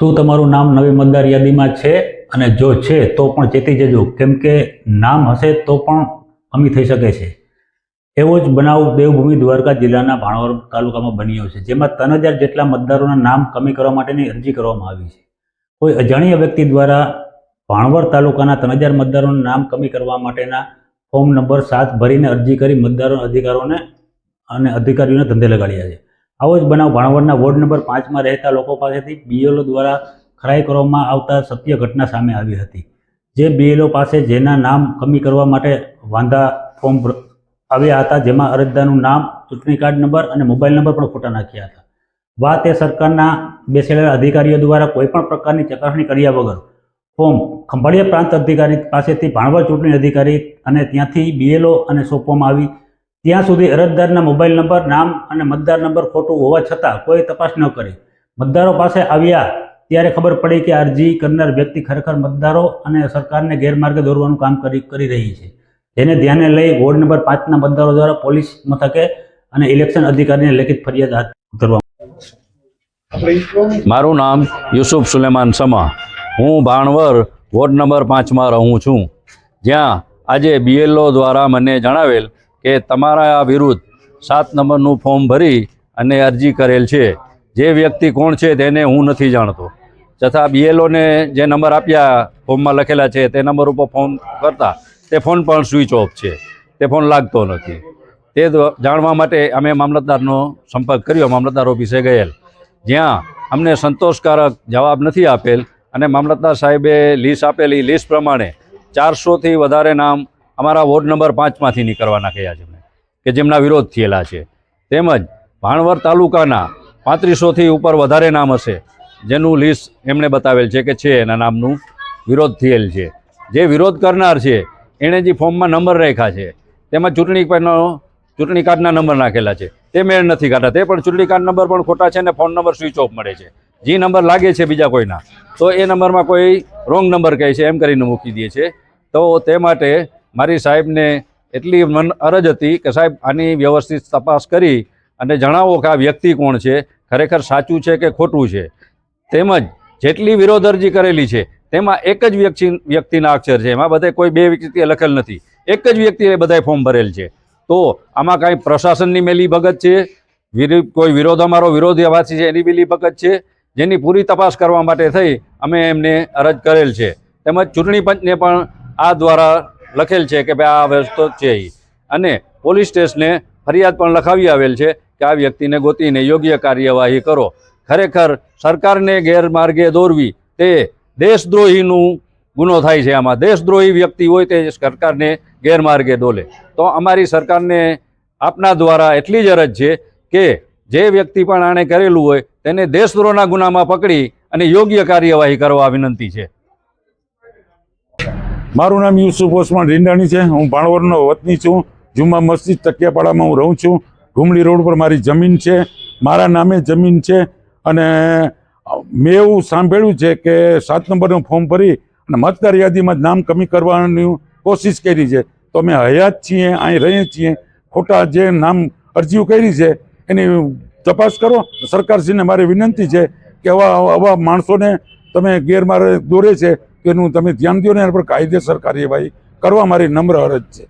શું તમારું નામ નવી મતદાર યાદીમાં છે? અને જો છે તો પણ ચેતી જજો, કેમ કે નામ હશે તો પણ કમી થઈ શકે છે. એવો જ બનાવ દેવભૂમિ દ્વારકા જિલ્લાના ભાણવર તાલુકામાં બન્યો છે, જેમાં 3000 જેટલા મતદારોના નામ કમી કરવા માટેની અરજી કરવામાં આવી છે. કોઈ અજાણ્યા વ્યક્તિ દ્વારા ભાણવર તાલુકાના 3000 મતદારોના નામ કમી કરવા માટેના ફોર્મ નંબર 7 ભરીને અરજી કરી મતદારો અધિકારીઓને ધંધે લગાડ્યા છે. આવો જ બનાવ ભાણવરના વોર્ડ નંબર 5માં રહેતા લોકો પાસેથી બીએલઓ દ્વારા ખરાઈ કરવામાં આવતા સત્ય ઘટના સામે આવી હતી. જે બીએલઓ પાસે જેના નામ કમી કરવા માટે વાંધા ફોર્મ આવ્યા હતા, જેમાં અરજદારનું નામ, ચૂંટણી કાર્ડ નંબર અને મોબાઈલ નંબર પણ ખોટા નાખ્યા હતા. વાત એ સરકારના બેસેલા અધિકારીઓ દ્વારા કોઈપણ પ્રકારની ચકાસણી કર્યા વગર ફોર્મ ખંભાળિયા પ્રાંત અધિકારી પાસેથી ભાણવર ચૂંટણી અધિકારી અને ત્યાંથી બીએલઓ અને સોંપવામાં આવી. ત્યાં સુધી અરજદારના મોબાઈલ નંબર, નામ અને મતદાર નંબર ખોટું હોવા છતાં કોઈ તપાસ ન કરી મતદારો પાસે આવ્યા ત્યારે ખબર પડી કે અરજી કરનાર વ્યક્તિ ખરેખર મતદારો અને સરકારને ગેરમાર્ગે દોરવાનું કામ કરી રહી છે. જેને ધ્યાને લઈ વોર્ડ નંબર 5ના મતદારો દ્વારા પોલીસ મથકે અને ઇલેક્શન અધિકારીને લેખિત ફરિયાદ હાથ ધરવામાં. મારું નામ યુસુફ સુલેમાન સમા. હું ભાણવર વોર્ડ નંબર 5માં રહું છું, જ્યાં આજે બીએલઓ દ્વારા મને જણાવેલ કે તમારા વિરુદ્ધ 7 નંબરનું ફોર્મ ભરી અને અરજી કરેલ છે. જે વ્યક્તિ કોણ છે તેને હું નથી જાણતો, તથા બીએલઓને જે નંબર આપ્યા ફોર્મમાં લખેલા છે તે નંબર ઉપર ફોન કરતા તે ફોન પણ સ્વિચ ઓફ છે, તે ફોન લાગતો નથી. તે જાણવા માટે અમે મામલતદારનો સંપર્ક કર્યો, મામલતદાર ઓફિસે ગયેલ, જ્યાં અમને સંતોષકારક જવાબ નથી આપેલ. અને મામલતદાર સાહેબે લિસ્ટ આપેલી લિસ્ટ પ્રમાણે 400થી વધારે નામ અમારા વોર્ડ નંબર 5માંથી નીકળવાના કહ્યા છે કે જેમના વિરોધ થયેલા છે. તેમજ ભાણવર તાલુકાના 3500થી ઉપર વધારે નામ હશે જેનું લિસ્ટ એમણે બતાવેલ છે કે એના નામનું વિરોધ થયેલ છે. જે વિરોધ કરનાર છે એણે જે ફોર્મમાં નંબર રાખ્યા છે તેમાં ચૂંટણી કાર્ડના નંબર નાખેલા છે, તે મેળ નથી કાઢતા. તે પણ ચૂંટણી કાર્ડ નંબર પણ ખોટા છે અને ફોન નંબર સ્વિચ ઓફ મળે છે. જે નંબર લાગે છે બીજા કોઈના તો એ નંબરમાં કોઈ રોંગ નંબર કહે છે, એમ કરીને મૂકી દે છે. તો તે માટે મારી સાહેબને એટલી અરજ હતી કે સાહેબ આની વ્યવસ્થિત તપાસ કરી અને જણાવો કે આ વ્યક્તિ કોણ છે, ખરેખર સાચું છે કે ખોટું છે. તેમજ જેટલી વિરોધ અરજી કરેલી છે તેમાં એક જ વ્યક્તિના અક્ષર છે, એમાં બધા કોઈ 2 વ્યક્તિએ લખેલ નથી. એક જ વ્યક્તિએ બધાય ફોર્મ ભરેલ છે. તો આમાં કાંઈ પ્રશાસનની મેલી ભગત છે, કોઈ અમારો વિરોધાભાસી છે એની મેલી ભગત છે, જેની પૂરી તપાસ કરવા માટે થઈ અમે એમને અરજ કરેલ છે. તેમજ ચૂંટણી પંચને પણ આ દ્વારા લખેલ છે કે ભાઈ આ વસ્તુ છે, અને પોલીસ સ્ટેશને ફરિયાદ પણ લખાવી આવેલ છે કે આ વ્યક્તિને ગોતીને યોગ્ય કાર્યવાહી કરો. ખરેખર સરકારને ગેરમાર્ગે દોરવી તે દેશદ્રોહીનું ગુનો થાય છે. આમાં દેશદ્રોહી વ્યક્તિ હોય તે સરકારને ગેરમાર્ગે દોલે. તો અમારી સરકારને આપના દ્વારા એટલી જ અરજ છે કે જે વ્યક્તિ પણ આણે કરેલું હોય તેને દેશદ્રોહના ગુનામાં પકડી અને યોગ્ય કાર્યવાહી કરવા વિનંતી છે. મારું નામ યુસુફ ઓસમાન રીંડાણી છે. હું ભાણવરનો વતની છું. જુમ્મા મસ્જિદ તકિયાપાડામાં હું રહું છું. ઘુમલી રોડ પર મારી જમીન છે, મારા નામે જમીન છે. અને મેં એવું સાંભળ્યું છે કે 7 નંબરનું ફોર્મ ભરી અને મતદાર યાદીમાં નામ કમી કરવાની કોશિશ કરી છે. તો અમે હયાત છીએ, અહીં રહીએ છીએ. ખોટા જે નામ અરજીઓ કરી છે એની તપાસ કરો. સરકારશ્રીને મારી વિનંતી છે કે આવા માણસોને તમે ગેરમાર્ગે દોરે છે તેનું તમે ધ્યાન દો ને એના પર કાયદેસર કાર્યવાહી કરવા મારી નમ્ર અરજ છે.